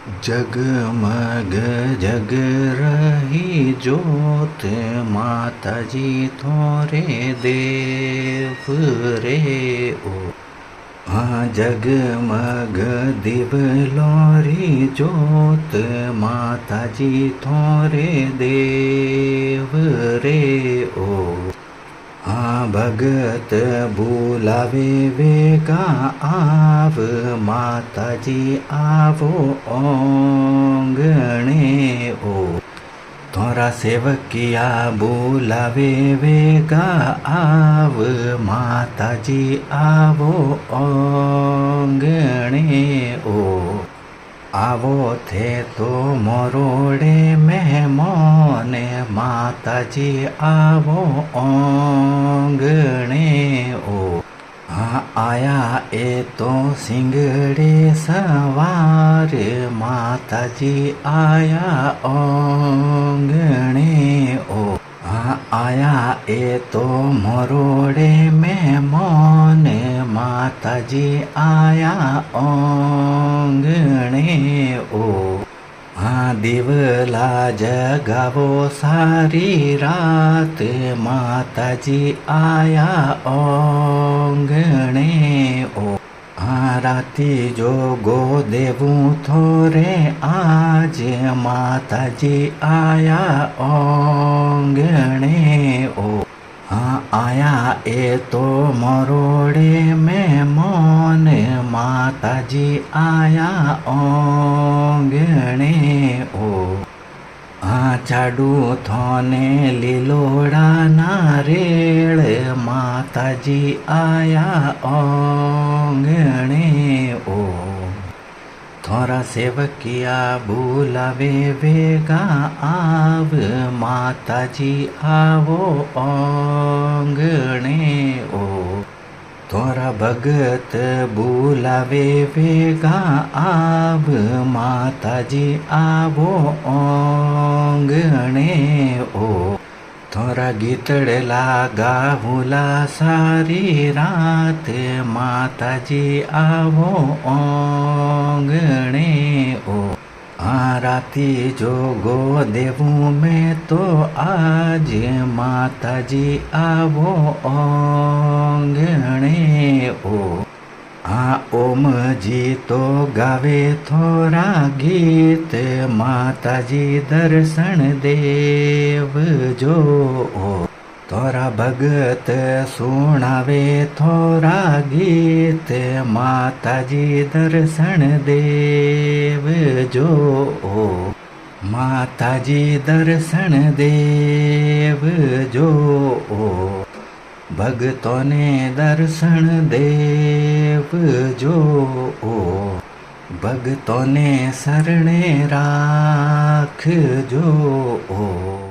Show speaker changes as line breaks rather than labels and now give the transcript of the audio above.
जगमग जग रही जोत माताजी थोरे देव रे ओ। हाँ जगमग दिवलोरी जोत माताजी थोरे देव रे ओ। हाँ भगत बुलावे वेगा आव माताजी आवो ओंगणे ओ। थोड़ा सेवकिया बुलावे वेगा आव माताजी आवो ओंगणे ओ। आवो थे तो मोरोड़े मेहमान माताजी आवो ओंगणे ओ। हाँ आया ए तो सिंगड़े सवार माताजी आया ओंगणे ओ। हाँ आया ए तो मोरोड़े मेहमान माताजी आया ओंगणे ओ। हाँ दिवला जगावो सारी रात माताजी आया ओंगणे ओ। हाँ राती जोगो देवूं थोरे आज माताजी आया ओंगणे ओ। हाँ आया ए तो मरोड़े में मौन माताजी आया ओंगणे ओ। हाँ चाडू थोने लीलोड़ा नारेल माताजी आया ओंगणे ओ। थोड़ा सेवकिया बुलावे वेगा आव माताजी आवो ओंगणे ओ। थोड़ा भगत बुलावे वेगा आव माताजी आवो ओंगणे ओ। थोड़ा गीतड़ला गावुला सारी रात माताजी आवो ओंगणे ओ। आ राती जोगो देवूं में तो आज माताजी आवो ओंगणे ओ। हाँ ओम जी तो गावे थोड़ा गीत माताजी दर्शन देव जो ओ। थोड़ा भगत सुनावे थोड़ा गीत माताजी दर्शन देव जो ओ। माताजी दर्शन देव जो ओ। भगतों ने दर्शन देव जो ओ। भगतों ने शरणे राख जो ओ।